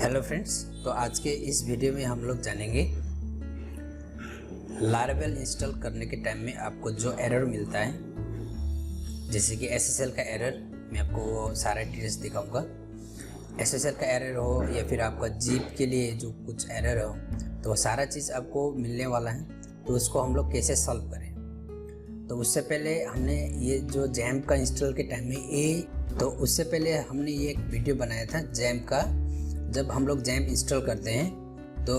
Hello friends, तो आज के इस वीडियो में हम लोग जानेंगे लारावेल इंस्टॉल करने के टाइम में आपको जो एरर मिलता है, जैसे कि एसएसएल का एरर। मैं आपको वो सारा डिटेल्स दिखाऊंगा। एसएसएल का एरर हो या फिर आपका जीप के लिए जो कुछ एरर हो, तो वो सारा चीज़ आपको मिलने वाला है। तो उसको हम लोग कैसे सॉल्व करें, तो उससे पहले हमने ये जो जैम्प का इंस्टॉल के टाइम में उससे पहले हमने ये एक वीडियो बनाया था जैम्प का। जब हम लोग जैम्प इंस्टॉल करते हैं तो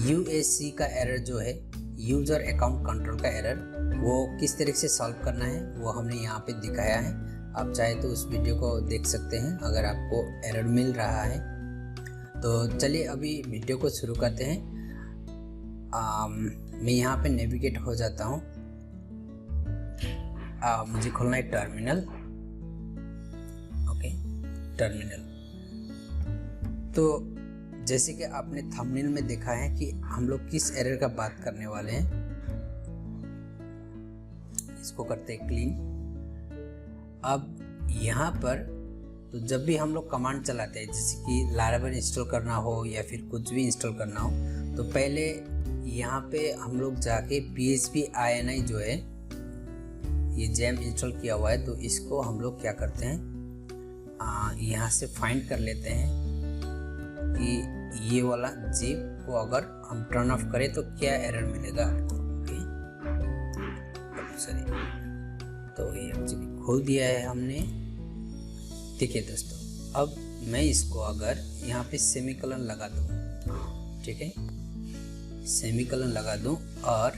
यूएसी का एरर जो है, यूज़र अकाउंट कंट्रोल का एरर, वो किस तरीके से सॉल्व करना है वो हमने यहाँ पे दिखाया है। आप चाहे तो उस वीडियो को देख सकते हैं अगर आपको एरर मिल रहा है। तो चलिए अभी वीडियो को शुरू करते हैं। मैं यहाँ पे नेविगेट हो जाता हूँ। मुझे खोलना है टर्मिनल। Okay, terminal. तो जैसे कि आपने थंबनेल में देखा है कि हम लोग किस एरर का बात करने वाले हैं। इसको करते हैं क्लीन। अब यहाँ पर तो जब भी हम लोग कमांड चलाते हैं, जैसे कि लारावेल इंस्टॉल करना हो या फिर कुछ भी इंस्टॉल करना हो, तो पहले यहाँ पे हम लोग जाके PHP INI जो है, ये जैम्प इंस्टॉल किया हुआ है, तो इसको हम लोग क्या करते हैं, यहाँ से फाइंड कर लेते हैं कि ये वाला जीप को अगर हम टर्न ऑफ करें तो क्या एरर मिलेगा। ओके, सॉरी, तो ये खोल दिया है हमने। ठीक है दोस्तों, अब मैं इसको अगर यहाँ पे सेमीकोलन लगा दूँ, ठीक है, सेमीकोलन लगा दूँ और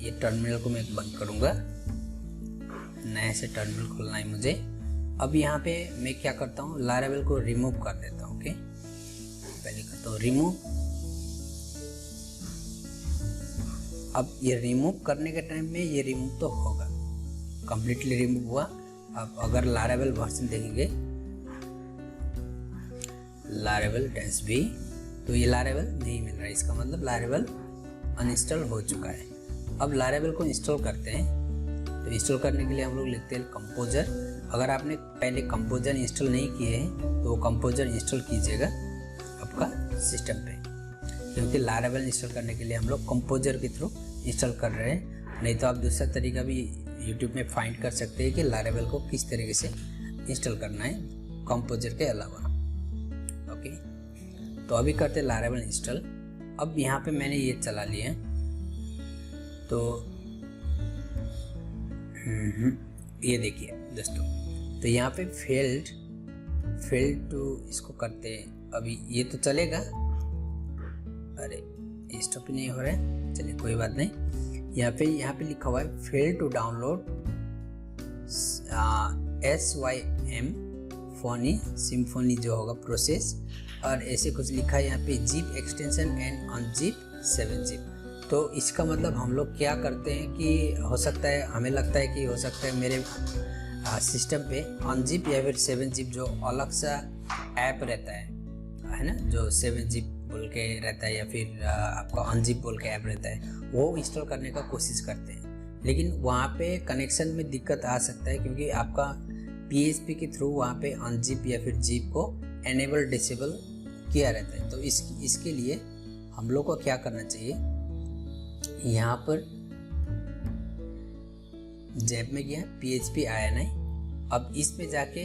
ये टर्मिनल को मैं बंद करूँगा। नए से टर्मिनल खोलना है मुझे। अब यहाँ पे मैं क्या करता हूँ, लारावेल को रिमूव कर देता हूँ। ओके, पहले करता हूँ रिमूव। अब ये रिमूव करने के टाइम में ये रिमूव तो होगा, कंप्लीटली रिमूव हुआ। अब अगर लारावेल वर्जन देखेंगे, लारावेल -v, तो ये लारावेल नहीं मिल रहा है। इसका मतलब लारावेल अनइंस्टॉल हो चुका है। अब लारावेल को इंस्टॉल करते हैं। तो इंस्टॉल करने के लिए हम लोग लिखते हैं कंपोजर। अगर आपने पहले कंपोजर इंस्टॉल नहीं किए हैं तो कंपोजर इंस्टॉल कीजिएगा आपका सिस्टम पे, क्योंकि लारावेल इंस्टॉल करने के लिए हम लोग कंपोजर के थ्रू इंस्टॉल कर रहे हैं। नहीं तो आप दूसरा तरीका भी यूट्यूब में फाइंड कर सकते हैं कि लारावेल को किस तरीके से इंस्टॉल करना है कंपोजर के अलावा। ओके, तो अभी करते हैं लारावेल इंस्टॉल। अब यहाँ पे मैंने ये चला लिया है, तो ये देखिए दोस्तों, तो यहाँ पे फेल्ड टू इसको करते हैं। अभी ये तो चलेगा, अरे स्टॉप ही नहीं हो रहा है, चलिए कोई बात नहीं। यहाँ पे लिखा हुआ है fail to download SYM Symfony जो होगा प्रोसेस, और ऐसे कुछ लिखा है यहाँ पे जीप एक्सटेंशन एंड अनजीप 7-zip। तो इसका मतलब हम लोग क्या करते हैं कि हो सकता है, हमें लगता है कि हो सकता है मेरे सिस्टम पे अनजिप या फिर 7-zip जो अलग सा ऐप रहता है ना, जो 7-zip बोल के रहता है या फिर आपका अनजिप बोल के ऐप रहता है, वो इंस्टॉल करने का कोशिश करते हैं। लेकिन वहाँ पे कनेक्शन में दिक्कत आ सकता है, क्योंकि आपका PHP के थ्रू वहाँ पे अनजिप या फिर जीप को एनेबल डिसेबल किया रहता है। तो इसके लिए हम लोग को क्या करना चाहिए, यहाँ पर जैम्प में गया PHP INI। अब इसमें जाके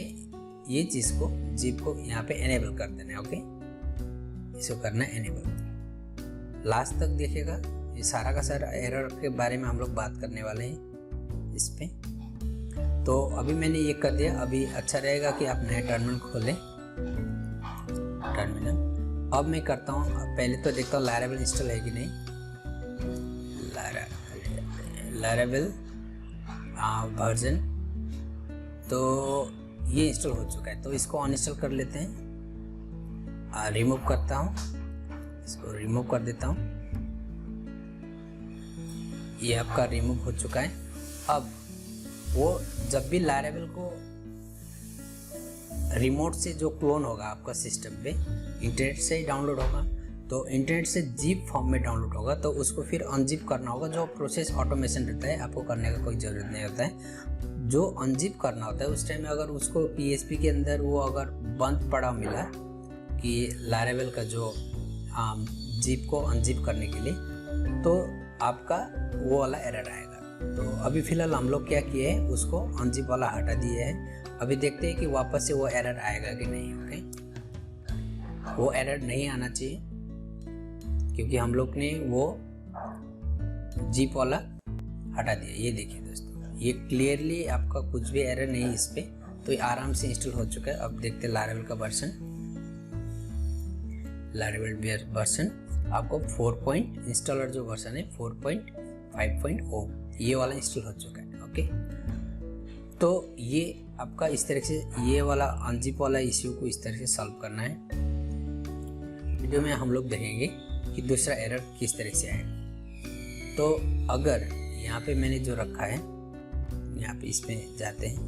ये चीज़ को, जीप को यहाँ पे एनेबल कर देना है। ओके, इसको करना है एनेबल। लास्ट तक देखिएगा, ये सारा का सारा एरर के बारे में हम लोग बात करने वाले हैं इस पे। तो अभी मैंने ये कर दिया। अभी अच्छा रहेगा कि आप नया टर्मिनल खोलें, टर्मिनल। अब मैं करता हूँ, पहले तो देखता हूँ लारावेल इंस्टॉल है कि नहीं। लारावेल वर्जन, तो ये इंस्टॉल हो चुका है, तो इसको अनइंस्टॉल कर लेते हैं। रिमूव करता हूँ, इसको रिमूव कर देता हूँ। ये आपका रिमूव हो चुका है। अब वो जब भी लारावेल को रिमोट से जो क्लोन होगा आपका सिस्टम पे, इंटरनेट से ही डाउनलोड होगा, तो इंटरनेट से जीप फॉर्म में डाउनलोड होगा, तो उसको फिर अनजिप करना होगा। जो प्रोसेस ऑटोमेशन रहता है, आपको करने का कोई ज़रूरत नहीं होता है। जो अनजिप करना होता है उस टाइम में अगर उसको PHP के अंदर वो अगर बंद पड़ा मिला, कि लारेवल का जो जिप को अनजिप करने के लिए, तो आपका वो वाला एरर आएगा। तो अभी फ़िलहाल हम लोग क्या किए हैं, उसको अनजिप वाला हटा दिए हैं। अभी देखते हैं कि वापस से वो एरर आएगा कि नहीं। ओके, वो एरर नहीं आना चाहिए क्योंकि हम लोग ने वो जिप वाला हटा दिया। ये देखिए दोस्तों, ये क्लियरली आपका कुछ भी एरर नहीं है इस पर, तो ये आराम से इंस्टॉल हो चुका है। अब देखते हैं लारेवल का वर्जन। लारेवल वर्जन आपको 4 इंस्टॉलर जो वर्जन है 4.5.0 ये वाला इंस्टॉल हो चुका है। ओके, तो ये आपका इस तरह से ये वाला अनजिप वाला इश्यू को इस तरह से सॉल्व करना है। वीडियो में हम लोग देखेंगे कि दूसरा एरर किस तरह से आए। तो अगर यहाँ पे मैंने जो रखा है, यहाँ पे इसमें जाते हैं।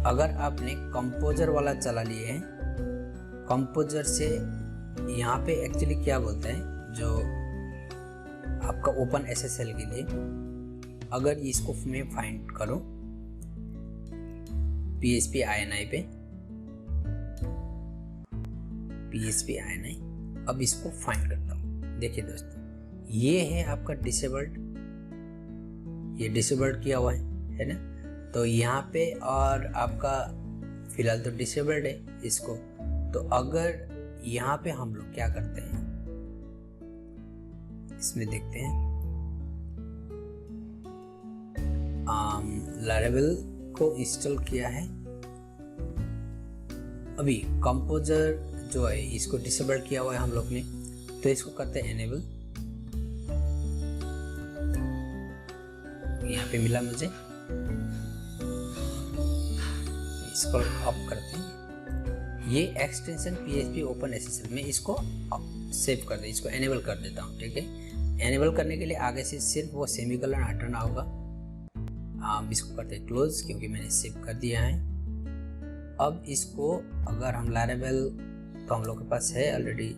अगर आपने कंपोजर वाला चला लिए है, कंपोजर से यहाँ पे एक्चुअली क्या बोलता है, जो आपका ओपन एसएसएल के लिए, अगर इसको मैं फाइंड करूं PHP INI पे, PHP INI, अब इसको फाइंड करता हूं। देखिए दोस्तों, ये है आपका डिसेबल्ड, ये डिसेबल्ड किया हुआ है ना। तो यहाँ पे और आपका फिलहाल तो डिसेबल्ड है इसको। तो अगर यहाँ पे हम लोग क्या करते हैं, इसमें देखते हैं लारेवल को इंस्टॉल किया है। अभी कंपोजर जो है इसको डिसेबल किया हुआ है हम लोग ने, तो इसको करते हैं एनेबल। यहाँ पे मिला मुझे, इसको ऑफ करते हैं। ये एक्सटेंशन PHP ओपन SSL में इसको सेव कर दे, इसको एनेबल कर देता हूँ। ठीक है, एनेबल करने के लिए आगे से सिर्फ वो सेमीकोलन हटाना होगा। इसको करते हैं क्लोज, क्योंकि मैंने सेव कर दिया है। अब इसको अगर हम लारेवल, तो हम लोग के पास है ऑलरेडी।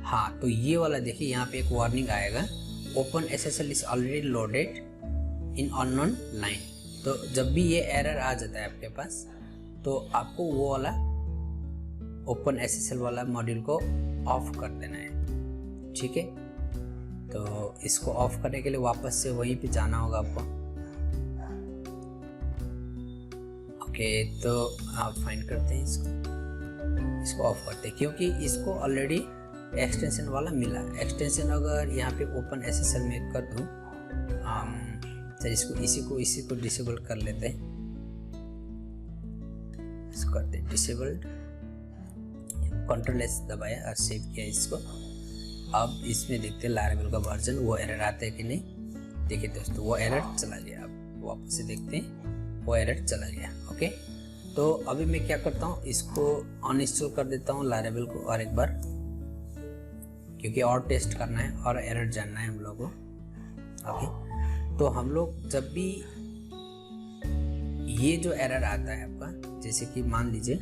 हाँ, तो ये वाला देखिए, यहाँ पे एक वार्निंग आएगा, open SSL is already loaded in unknown line. तो जब भी ये एरर आ जाता है आपके पास, तो आपको वो वाला ओपन SSL वाला मॉड्यूल को ऑफ कर देना है। ठीक है, तो इसको ऑफ करने के लिए वापस से वहीं पे जाना होगा आपको। ओके, तो आप फाइंड करते हैं इसको ऑफ करते हैं, क्योंकि इसको ऑलरेडी एक्सटेंशन वाला मिला। एक्सटेंशन अगर यहाँ पे ओपन SSL में कर दूँ, तो इसी को डिसेबल कर लेते हैं। इसको करते हैं डिसेबल्ड, Ctrl+S दबाया और सेव किया इसको। अब इसमें देखते हैं लारेवल का वर्जन, वो एरर आता है कि नहीं। देखिए दोस्तों, वो एरर चला गया। अब वापस से देखते हैं, वो एरर चला गया। ओके, तो अभी मैं क्या करता हूँ, इसको अनइंस्टॉल कर देता हूँ लारेवल को और एक बार, क्योंकि और टेस्ट करना है और एरर जानना है हम लोग को। ओके, तो हम लोग जब भी ये जो एरर आता है आपका, जैसे कि मान लीजिए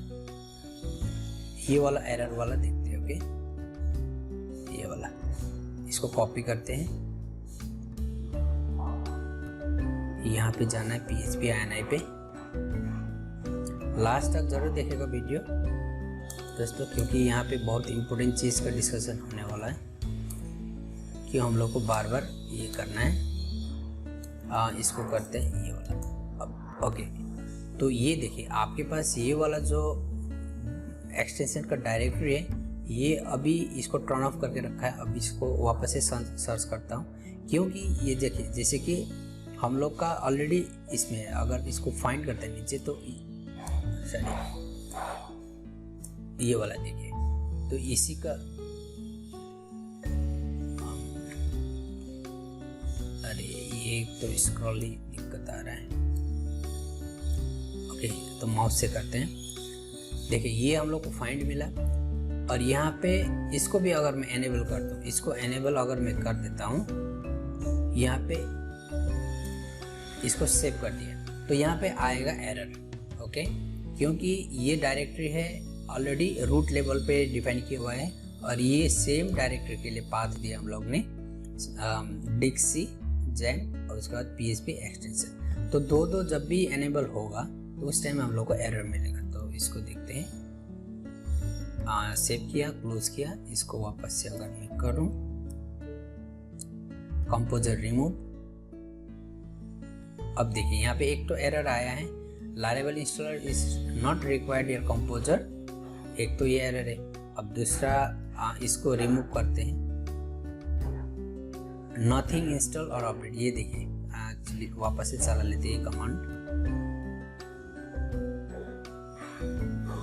ये वाला एरर वाला देखते हैं। ओके, ये वाला, इसको कॉपी करते हैं, यहाँ पे जाना है PHP INI पे। लास्ट तक जरूर देखेगा वीडियो दोस्तों, क्योंकि यहाँ पे बहुत इम्पोर्टेंट चीज़ का डिस्कशन होने वाला है कि हम लोग को बार बार ये करना है। इसको करते हैं ये वाला। अब ओके, तो ये देखिए आपके पास ये वाला जो एक्सटेंशन का डायरेक्टरी है, ये अभी इसको टर्न ऑफ करके रखा है। अब इसको वापस से सर्च करता हूँ, क्योंकि ये देखिए जैसे कि हम लोग का ऑलरेडी इसमें, अगर इसको फाइंड करते हैं नीचे, तो ये वाला देखिए, तो इसी का, अरे ये तो स्क्रॉल ही दिक्कत आ रहा है। ओके, तो माउस से करते हैं। देखिए ये हम लोग को फाइंड मिला, और यहाँ पे इसको भी अगर मैं एनेबल कर दूँ, इसको एनेबल अगर मैं कर देता हूँ, यहाँ पे इसको सेव कर दिया, तो यहाँ पे आएगा एरर। ओके, क्योंकि ये डायरेक्टरी है ऑलरेडी रूट लेवल पे डिफाइन किया हुआ है, और ये सेम डायरेक्टरी के लिए पाथ दिया हम लोग ने, डिक्सी जैम और उसके बाद PHP एक्सटेंशन। तो दो जब भी एनेबल होगा तो उस टाइम हम लोग को एरर मिलेगा। तो इसको देखते हैं, सेव किया, क्लोज किया, इसको वापस से अगर मैं करूं, कंपोजर रिमूव, अब देखिए यहाँ पे एक तो एरर आया है, लारेबल installer is not required your composer, एक तो ये एरर है। अब दूसरा इसको रिमूव करते हैं, नथिंग इंस्टॉल और अपडेट, ये देखिए एक्चुअली वापस से चला लेते हैं कमांड,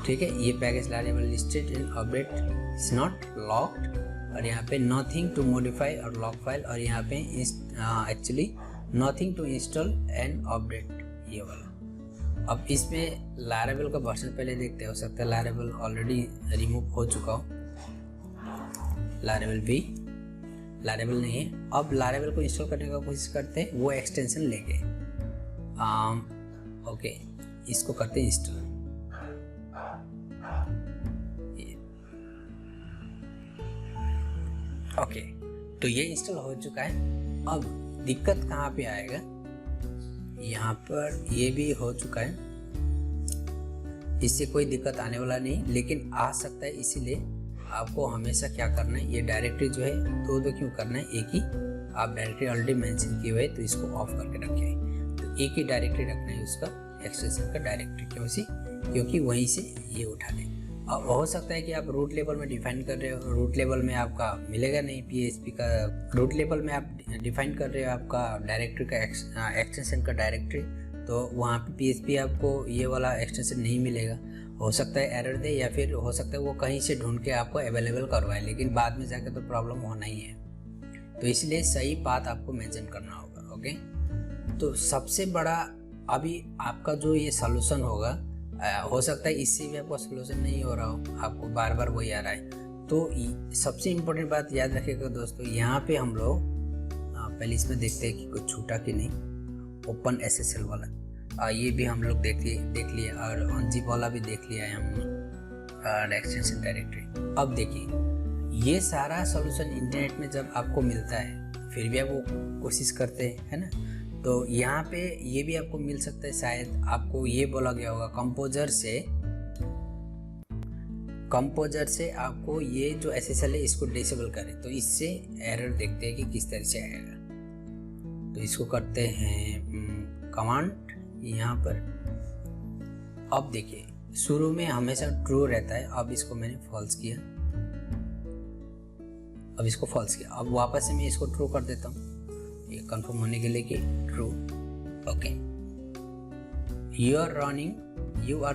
ठीक है। ये पैकेज लारेबल listed in update is not locked, और यहाँ पे नथिंग टू मॉडिफाई और लॉक फाइल, और यहाँ पे actually nothing to install and update, ये वाला। अब इसमें लारेबल का वर्जन पहले देखते, हो सकता है लारेबल ऑलरेडी रिमूव हो चुका हो, लारेबल भी लारेबल नहीं है। अब लारेबल को इंस्टॉल करने का कोशिश करते हैं, वो एक्सटेंशन लेके ओके, इसको करते हैं इंस्टॉल, ओके तो ये इंस्टॉल हो चुका है। अब दिक्कत कहाँ पे आएगा, यहाँ पर ये भी हो चुका है, इससे कोई दिक्कत आने वाला नहीं, लेकिन आ सकता है, इसीलिए आपको हमेशा क्या करना है, ये डायरेक्टरी जो है दो क्यों करना है, एक ही आप डायरेक्टरी ऑलरेडी मेंशन किए हुए, तो इसको ऑफ करके रखें, तो एक ही डायरेक्टरी रखना है उसका, एक्सटेंशन का डायरेक्टरी, क्योंकि वहीं से ये उठा लें। अब हो सकता है कि आप रूट लेवल में डिफाइन कर रहे हो, रूट लेवल में आपका मिलेगा नहीं PHP का, रूट लेवल में आप डिफाइन कर रहे हो आपका डायरेक्टरी का एक्सटेंशन का डायरेक्टरी, तो वहाँ पे PHP आपको ये वाला एक्सटेंशन नहीं मिलेगा, हो सकता है एरर दे, या फिर हो सकता है वो कहीं से ढूंढ के आपको अवेलेबल करवाए, लेकिन बाद में जाकर तो प्रॉब्लम होना ही है, तो इसलिए सही बात आपको मेंशन करना होगा। ओके, तो सबसे बड़ा अभी आपका जो ये सॉल्यूशन होगा, हो सकता है इससे भी आपका सॉल्यूशन नहीं हो रहा हो, आपको बार बार वही आ रहा है, तो सबसे इम्पोर्टेंट बात याद रखिएगा दोस्तों, यहाँ पे हम लोग पहले इसमें देखते हैं कि कुछ छूटा कि नहीं, ओपन SSL वाला ये भी हम लोग देख लिए और अनजिप वाला भी देख लिया है हमने, एक्सटेंशन डायरेक्टरी। अब देखिए ये सारा सॉल्यूशन इंटरनेट में जब आपको मिलता है, फिर भी आप वो कोशिश करते हैं, है ना, तो यहाँ पे ये भी आपको मिल सकता है, शायद आपको ये बोला गया होगा कंपोजर से आपको ये जो SSL है इसको डिसेबल करें, तो इससे एरर देखते हैं कि किस तरह से आएगा। तो इसको करते हैं कमांड यहाँ पर। अब देखिए शुरू में हमेशा ट्रू रहता है, अब इसको मैंने फॉल्स किया, अब इसको फॉल्स किया, अब वापस से मैं इसको ट्रू कर देता हूँ, ये कंफर्म होने के लिए कि true. Okay, you are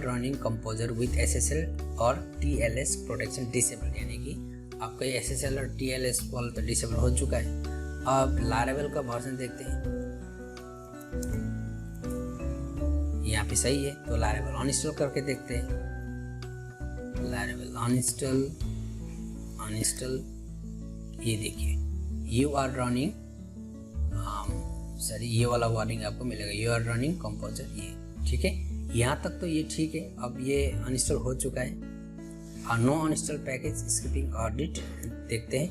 running composer with SSL और TLS प्रोटेक्शन डिसेबल, यानी कि आपका ये SSL और TLS वाला तो डिसेबल हो चुका है। अब लारेबल का वर्जन देखते हैं, यहाँ पे सही है, तो लारेबल अनइंस्टॉल करके देखते हैं, लारेबल अनइंस्टॉल, ये देखिए यू आर रनिंग, ये वाला वार्निंग आपको मिलेगा, यू आर रनिंग कंपोजर, ये ठीक है, यहाँ तक तो ये ठीक है। अब ये अनइंस्टॉल हो चुका है, no uninstall package skipping audit देखते हैं,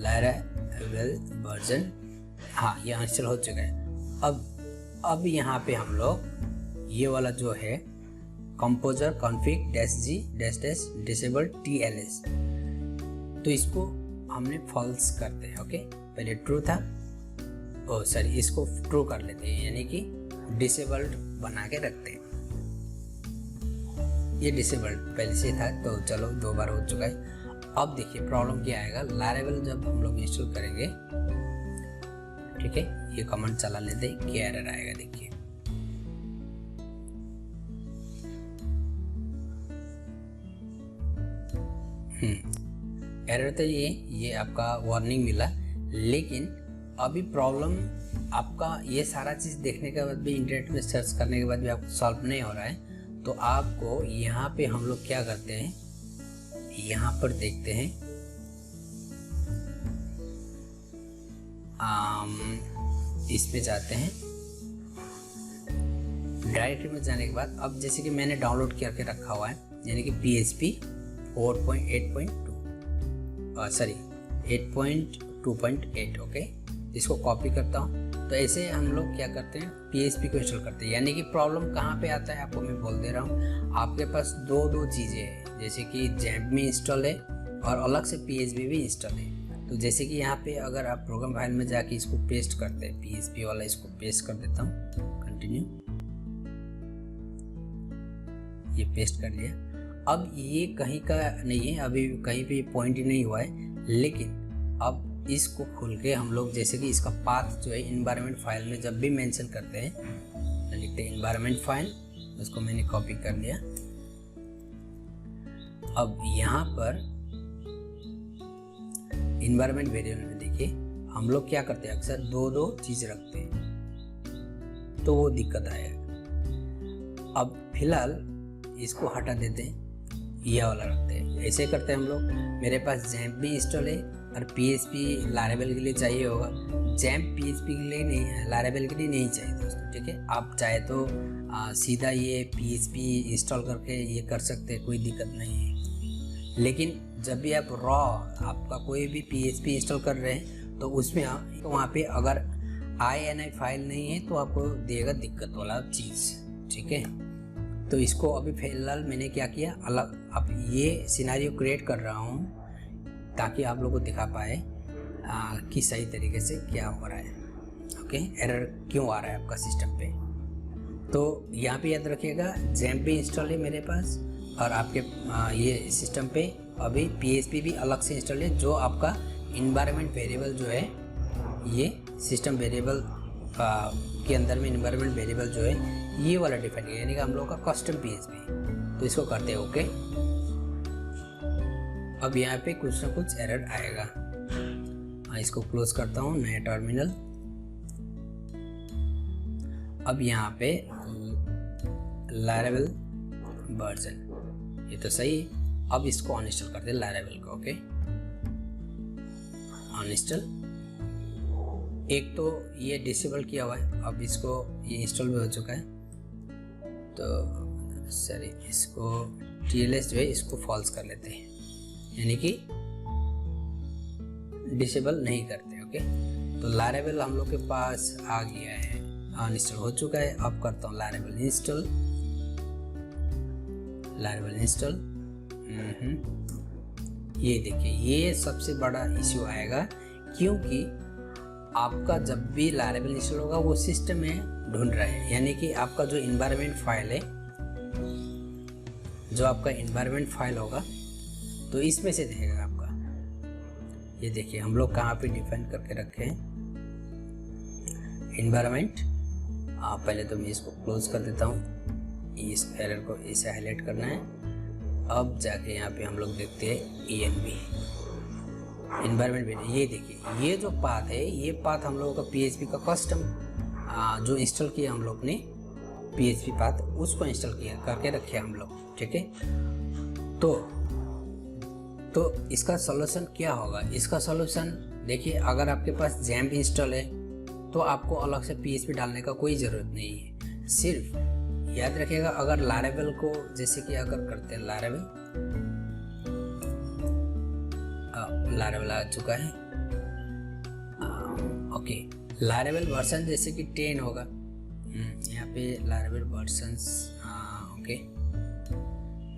लारेबल वर्जन, हाँ ये अनइंस्टॉल हो चुका है। अब यहाँ पे हम लोग ये वाला जो है composer config -g -- disable TLS, तो इसको हमने फॉल्स करते हैं। ओके, पहले ट्रू था, इसको ट्रू कर लेते हैं, यानी कि डिसेबल्ड बना के रखते हैं। ये डिसेबल्ड पहले से था, तो चलो 2 बार हो चुका है। अब देखिए प्रॉब्लम क्या आएगा, लारेबल जब हम लोग इंस्टॉल करेंगे, ठीक है, ये कमांड चला लेते हैं, क्या एरर आएगा देखिए। एरर तो ये आपका वार्निंग मिला, लेकिन अभी प्रॉब्लम आपका ये सारा चीज़ देखने के बाद भी, इंटरनेट में सर्च करने के बाद भी आपको सॉल्व नहीं हो रहा है, तो आपको यहाँ पे हम लोग क्या करते हैं, यहाँ पर देखते हैं, इसमें जाते हैं, डायरेक्टरी में जाने के बाद, अब जैसे कि मैंने डाउनलोड करके रखा हुआ है, यानी कि PHP 8.2.8, ओके, इसको कॉपी करता हूँ, तो ऐसे हम लोग क्या करते हैं, PHP को इंस्टॉल करते हैं। यानी कि प्रॉब्लम कहाँ पे आता है आपको मैं बोल दे रहा हूँ। आपके पास दो चीज़ें हैं, जैसे कि XAMPP में इंस्टॉल है और अलग से PHP भी इंस्टॉल है। तो जैसे कि यहाँ पे अगर आप प्रोग्राम फाइल में जाके इसको पेस्ट करते हैं, PHP वाला इसको पेस्ट कर देता हूँ, कंटिन्यू, ये पेस्ट कर लिया। अब ये कहीं का नहीं है, अभी कहीं पे पॉइंट ही नहीं हुआ है, लेकिन अब इसको खोल के हम लोग जैसे कि इसका पाथ जो है इन्वायरमेंट फाइल में जब भी मेंशन करते हैं, तो लिखते हैं इन्वायरमेंट फाइल, उसको मैंने कॉपी कर लिया। अब यहाँ पर इन्वायरमेंट वेरिएबल में देखिए हम लोग क्या करते हैं, अक्सर दो चीज रखते हैं, तो वो दिक्कत आएगा। अब फिलहाल इसको हटा देते हैं, यह वाला रखते हैं। ऐसे करते हैं हम लोग। मेरे पास XAMPP भी इंस्टॉल है और PHP लारेबल के लिए चाहिए होगा। XAMPP PHP के लिए नहीं है, लारेबल के लिए नहीं चाहिए दोस्तों, ठीक है। आप चाहे तो सीधा ये PHP इंस्टॉल करके ये कर सकते हैं, कोई दिक्कत नहीं है। लेकिन जब भी आप आपका कोई भी PHP इंस्टॉल कर रहे हैं तो उसमें तो वहाँ पे अगर INI फाइल नहीं है तो आपको देगा दिक्कत वाला चीज़, ठीक है। तो इसको अभी फिलहाल मैंने क्या किया, अलग अब ये सिनेरियो क्रिएट कर रहा हूँ ताकि आप लोगों को दिखा पाए कि सही तरीके से क्या हो रहा है, ओके, एरर क्यों आ रहा है आपका सिस्टम पे। तो यहाँ पे याद रखिएगा XAMPP भी इंस्टॉल है मेरे पास और आपके ये सिस्टम पे अभी PHP भी अलग से इंस्टॉल है। जो आपका इन्वायरमेंट वेरिएबल जो है, ये सिस्टम वेरिएबल के अंदर में इन्वायरमेंट वेरिएबल जो है ये वाला डिफाइन है, यानी कि हम लोग का कस्टम PHP। तो इसको करते हैं ओके। अब यहाँ पे कुछ ना कुछ एरर आएगा। इसको क्लोज करता हूँ, नया टर्मिनल। अब यहाँ पे लारेबल वर्जन, ये तो सही है। अब इसको अनइंस्टॉल करते हैं लारेबल को, ओके, अनइंस्टॉल। एक तो ये डिसेबल किया हुआ है, अब इसको ये इंस्टॉल भी हो चुका है, तो सॉरी, इसको TLS जो है इसको फॉल्स कर लेते हैं, यानी कि डिसेबल नहीं करते, ओके। तो लारेबल हम लोग के पास आ गया है, अनइंस्टॉल हो चुका है। अब करता हूँ लारेबल इंस्टॉल, लारेबल इंस्टॉल। ये देखिए, ये सबसे बड़ा इश्यू आएगा, क्योंकि आपका जब भी लारेबल इंस्टॉल होगा वो सिस्टम में ढूंढ रहा है, यानी कि आपका जो इन्वायरमेंट फाइल है, जो आपका इन्वायरमेंट फाइल होगा, तो इसमें से देखेगा आपका। ये देखिए हम लोग कहाँ पे डिफाइन करके रखे हैं इन्वायरमेंट। पहले तो मैं इसको क्लोज कर देता हूँ, इस एरर को इसे हाईलाइट करना है। अब जाके यहाँ पे हम लोग देखते हैं ENV इन्वायरमेंट वेरिएबल। ये देखिए, ये जो पाथ है, ये पाथ हम लोगों का PHP का कस्टम जो इंस्टॉल किया हम लोग ने PHP पाथ, उसको इंस्टॉल किया करके रखे हम लोग, ठीक है। तो इसका सॉल्यूशन क्या होगा? इसका सॉल्यूशन देखिए, अगर आपके पास XAMPP इंस्टॉल है तो आपको अलग से PHP डालने का कोई ज़रूरत नहीं है। सिर्फ याद रखिएगा, अगर लारेबल को जैसे कि अगर करते हैं लारेबल आ चुका है, ओके, लारेबल वर्जन जैसे कि 10 होगा, यहाँ पे लारेबल वर्जन्स, ओके,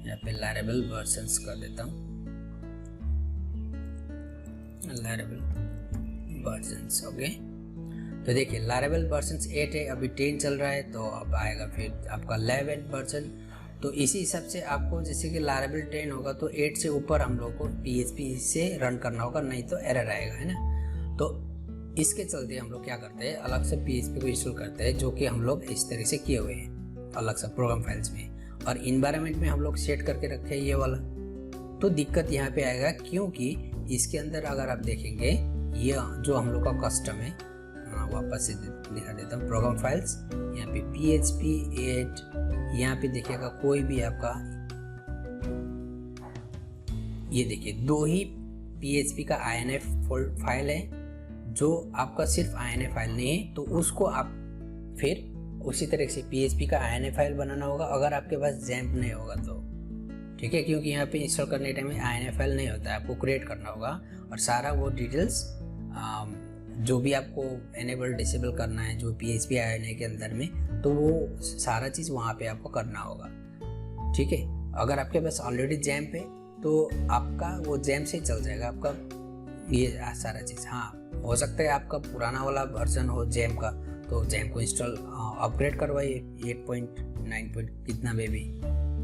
यहाँ पे लारेबल वर्जन्स कर देता हूँ, लारेबल वर्जन्स, ओके। तो देखिए लारेबल वर्जन्स 8 है, अभी 10 चल रहा है, तो अब आएगा फिर आपका 11 वर्जन। तो इसी हिसाब से आपको जैसे कि लारेबल 10 होगा तो 8 से ऊपर हम लोग को PHP से रन करना होगा, नहीं तो एरर आएगा, है ना। तो इसके चलते हम लोग क्या करते हैं, अलग से PHP को इंस्टॉल करते हैं, जो कि हम लोग इस तरह से किए हुए हैं अलग से प्रोग्राम फाइल्स में, और इन्वायरमेंट में हम लोग सेट करके रखे हैं ये वाला। तो दिक्कत यहाँ पे आएगा, क्योंकि इसके अंदर अगर आप देखेंगे ये जो हम लोग का कस्टम है, वापस से दिखा देता हूँ, प्रोग्राम फाइल्स, यहाँ पे PHP 8, यहाँ पे देखिएगा कोई भी आपका, ये देखिए 2 ही PHP का INI फाइल है, जो आपका सिर्फ INI फाइल नहीं है, तो उसको आप फिर उसी तरह से PHP का INI फाइल बनाना होगा, अगर आपके पास XAMPP नहीं होगा तो, ठीक है। क्योंकि यहाँ पे इंस्टॉल करने टाइम में INI फाइल नहीं होता है, आपको क्रिएट करना होगा और सारा वो डिटेल्स जो भी आपको एनेबल डिसेबल करना है जो PHP आने के अंदर में, तो वो सारा चीज़ वहाँ पे आपको करना होगा। ठीक है, अगर आपके पास ऑलरेडी जैम्प है तो आपका वो जैम्प से चल जाएगा आपका ये सारा चीज़। हाँ, हो सकता है आपका पुराना वाला वर्जन हो जैम्प का, तो जैम्प को इंस्टॉल अपग्रेड करवाइए 8.9 कितना में भी।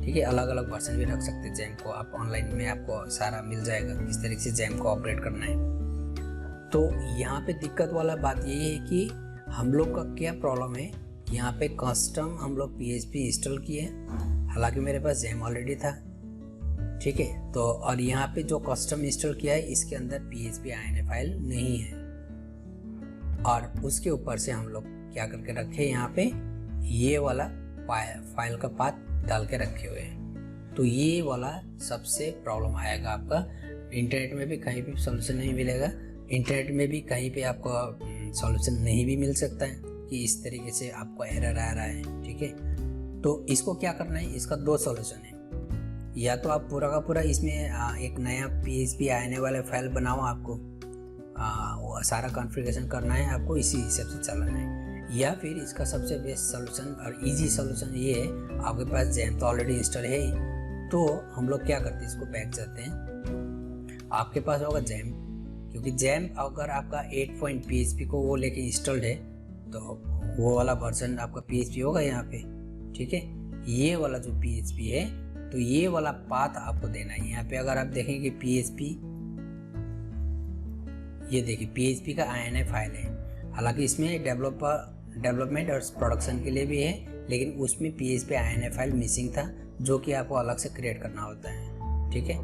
ठीक है, अलग अलग वर्जन भी रख सकते हैं जैम्प को आप, ऑनलाइन में आपको सारा मिल जाएगा किस तरीके से जैम्प को अपग्रेड करना है। तो यहाँ पे दिक्कत वाला बात ये है कि हम लोग का क्या प्रॉब्लम है, यहाँ पे कस्टम हम लोग PHP इंस्टॉल किए, हालांकि मेरे पास जैम ऑलरेडी था। ठीक है, तो और यहाँ पे जो कस्टम इंस्टॉल किया है इसके अंदर PHP INF फाइल नहीं है, और उसके ऊपर से हम लोग क्या करके रखे यहाँ पे ये वाला फाइल का पाथ डाल के रखे हुए हैं। तो ये वाला सबसे प्रॉब्लम आएगा आपका। इंटरनेट में भी कहीं भी सोल्यूशन नहीं मिलेगा, इंटरनेट में भी कहीं पे आपको सॉल्यूशन नहीं भी मिल सकता है कि इस तरीके से आपको एरर आ रहा है। ठीक है, तो इसको क्या करना है, इसका दो सॉल्यूशन है। या तो आप पूरा का पूरा इसमें एक नया PHP आने वाला फाइल बनाओ, आपको वो सारा कॉन्फ़िगरेशन करना है, आपको इसी हिसाब से चलाना है। या फिर इसका सबसे बेस्ट सॉल्यूशन और इजी सॉल्यूशन ये है, आपके पास जैम तो ऑलरेडी इंस्टॉल है ही, तो हम लोग क्या करते हैं, इसको बैक जाते हैं। आपके पास होगा जैम, क्योंकि जैम अगर आपका 8.php को वो लेके इंस्टॉल्ड है तो वो वाला वर्जन आपका PHP होगा यहाँ पे। ठीक है, ये वाला जो PHP है तो ये वाला पाथ आपको देना है। यहाँ पे अगर आप देखेंगे PHP, ये देखिए PHP का INF फाइल है, हालांकि इसमें डेवलपमेंट और प्रोडक्शन के लिए भी है, लेकिन उसमें PHP INF फाइल मिसिंग था जो कि आपको अलग से क्रिएट करना होता है। ठीक है,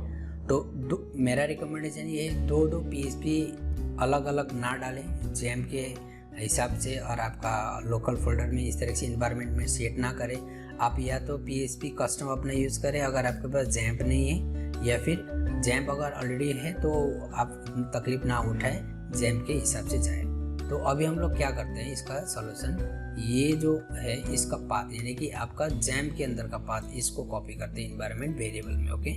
तो मेरा रिकमेंडेशन ये है, दो PHP अलग अलग ना डालें जैम के हिसाब से, और आपका लोकल फोल्डर में इस तरह से इन्वायरमेंट में सेट ना करें। आप या तो PHP कस्टम अपना यूज़ करें अगर आपके पास जैम्प नहीं है, या फिर जैम्प अगर ऑलरेडी है तो आप तकलीफ ना उठाएं, जैम्प के हिसाब से जाए। तो अभी हम लोग क्या करते हैं, इसका सॉल्यूशन ये जो है इसका पाथ, यानी कि आपका जैम्प के अंदर का पाथ, इसको कॉपी करते हैं इन्वायरमेंट वेरिएबल में। ओके,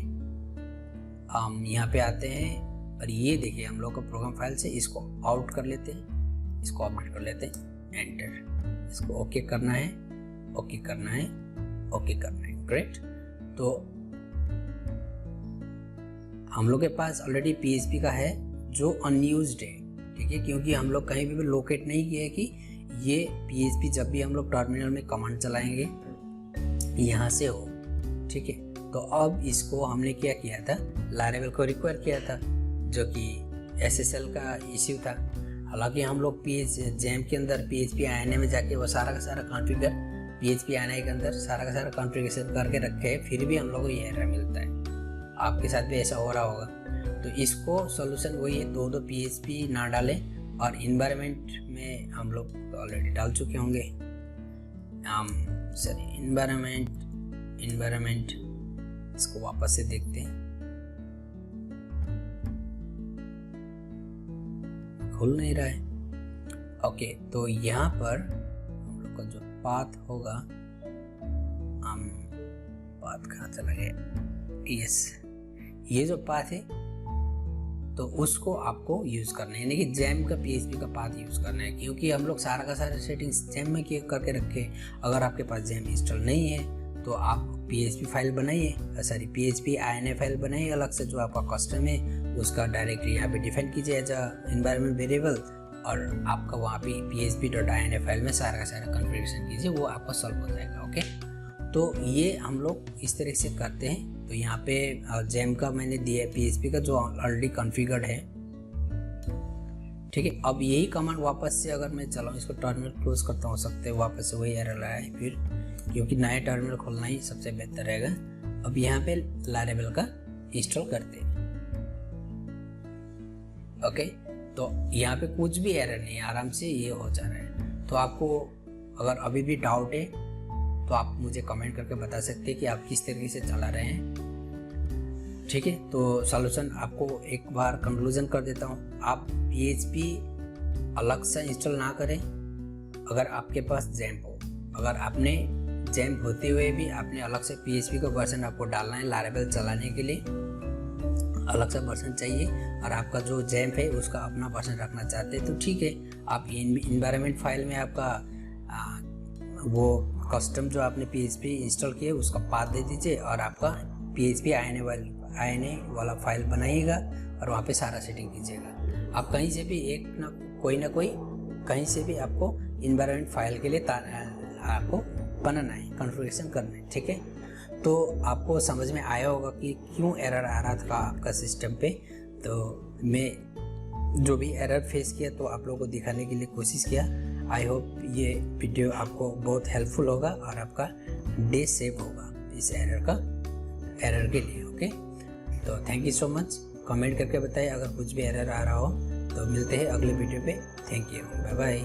हम यहाँ पे आते हैं और ये देखिए हम लोग का प्रोग्राम फाइल से इसको आउट कर लेते हैं, इसको अपडेट कर लेते हैं, एंटर। इसको ओके करना है, ओके करना है, ओके करना है। ग्रेट, तो हम लोग के पास ऑलरेडी PHP का है जो अनयूज्ड है। ठीक है, क्योंकि हम लोग कहीं भी लोकेट नहीं किया है कि ये PHP जब भी हम लोग टर्मिनल में कमांड चलाएंगे यहाँ से हो। ठीक है, तो अब इसको हमने क्या किया था, लारेबल को रिक्वायर किया था, जो कि SSL का इश्यू था। हालांकि हम लोग जैम के अंदर PHP INA में जाके वो सारा का सारा कॉन्फ़िगर PHP INA के अंदर सारा का सारा कॉन्फ़िगरेशन करके रखे हैं, फिर भी हम लोग को ये एरर मिलता है। आपके साथ भी ऐसा हो रहा होगा। तो इसको सॉल्यूशन वही है, दो PHP ना डालें, और इन्वायरमेंट में हम लोग तो ऑलरेडी डाल चुके होंगे। सॉरी, इन्वायरमेंट इसको वापस से देखते हैं, खुल नहीं रहा है। ओके, तो यहाँ पर हम लोग का जो पाथ होगा, पाथ कहाँ चला गया, यस, ये जो पाथ है तो उसको आपको यूज़ करना है, यानी कि जैम का PHP का पाथ यूज़ करना है, क्योंकि हम लोग सारा का सारा सेटिंग्स जैम में करके रखे। अगर आपके पास जैम इंस्टॉल नहीं है तो आप PHP फाइल बनाइए, PHP INA फाइल बनाइए अलग से, जो आपका कस्टम है उसका डायरेक्टली यहाँ पे डिफाइन कीजिए एज अ एनवायरनमेंट वेरिएबल, और आपका वहाँ पे php.ini फाइल में सारा का सारा कॉन्फ़िगरेशन कीजिए, वो आपका सॉल्व हो जाएगा। ओके, तो ये हम लोग इस तरह से करते हैं। तो यहाँ पे जैम का मैंने दिया है PHP का जो ऑलरेडी कॉन्फ़िगर्ड है। ठीक है, अब यही कमांड वापस से अगर मैं चलाऊँ, इसको टर्मिनल क्लोज करता हूँ, सकते वापस से वही एरर आया है फिर, क्योंकि नया टर्मिनल खोलना ही सबसे बेहतर रहेगा। अब यहाँ पे लारेबल का इंस्टॉल करते हैं। ओके, तो यहाँ पे कुछ भी एरर नहीं है, आराम से ये हो जा रहा है। तो आपको अगर अभी भी डाउट है तो आप मुझे कमेंट करके बता सकते हैं कि आप किस तरीके से चला रहे हैं। ठीक है, तो सॉल्यूशन आपको एक बार कंक्लूजन कर देता हूँ। आप PHP अलग से इंस्टॉल ना करें अगर आपके पास जैम्प हो। अगर आपने जैम्प होते हुए भी आपने अलग से PHP का वर्जन आपको डालना है लारेबल चलाने के लिए, अलग सा वर्जन चाहिए और आपका जो जैम्प है उसका अपना वर्जन रखना चाहते हैं तो ठीक है, आप इन्वायरमेंट फाइल में आपका वो कस्टम जो आपने PHP इंस्टॉल किया उसका पाथ दे दीजिए और आपका PHP आने वाला फाइल बनाइएगा और वहाँ पे सारा सेटिंग कीजिएगा। आप कहीं से भी कोई ना कोई कहीं से भी आपको इन्वायरमेंट फाइल के लिए आपको बनाना है, कॉन्फ़िगरेशन करना है, ठीक है। तो आपको समझ में आया होगा कि क्यों एरर आ रहा था आपका सिस्टम पे। तो मैं जो भी एरर फेस किया तो आप लोगों को दिखाने के लिए कोशिश किया। आई होप ये वीडियो आपको बहुत हेल्पफुल होगा और आपका डे सेव होगा इस एरर के लिए। ओके, तो thank you so much. Comment करके बताइए अगर कुछ भी एरर आ रहा हो। तो मिलते हैं अगले वीडियो पे। Thank you, bye bye.